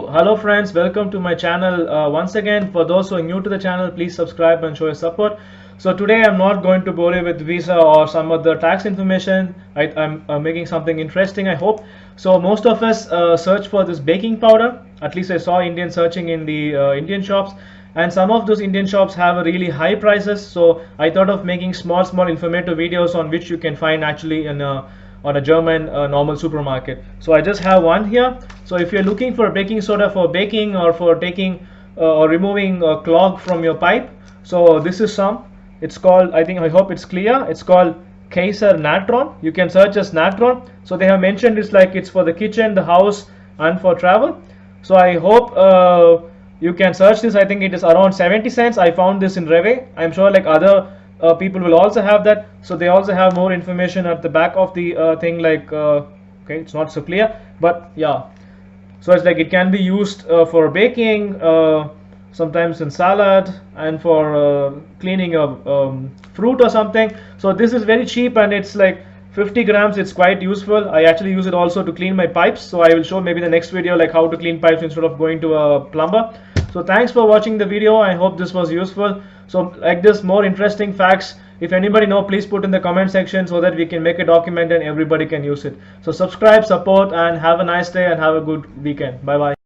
Hello friends, welcome to my channel. Once again, for those who are new to the channel, please subscribe and show your support. So today I'm not going to bore you with visa or some other tax information. I'm making something interesting, I hope. So most of us search for this baking powder. At least I saw Indians searching in the Indian shops, and some of those Indian shops have a really high prices. So I thought of making small informative videos on which you can find actually in on a German normal supermarket. So I just have one here. So if you're looking for baking soda for baking or for taking or removing a clog from your pipe, so this is some. It's called, I hope it's clear, it's called Kaiser Natron. You can search as Natron. So they have mentioned it's like it's for the kitchen, the house, and for travel. So I hope you can search this. I think it is around 70 cents. I found this in Reve. I'm sure like other people will also have that. So they also have more information at the back of the thing, like okay, it's not so clear, but yeah. So it's like it can be used for baking, sometimes in salad, and for cleaning a fruit or something. So this is very cheap, and it's like 50 grams. It's quite useful. I actually use it also to clean my pipes. So I will show maybe the next video like how to clean pipes instead of going to a plumber. So thanks for watching the video. I hope this was useful. So like this, more interesting facts, if anybody know, please put in the comment section so that we can make a document and everybody can use it. So subscribe, support, and have a nice day and have a good weekend. Bye bye.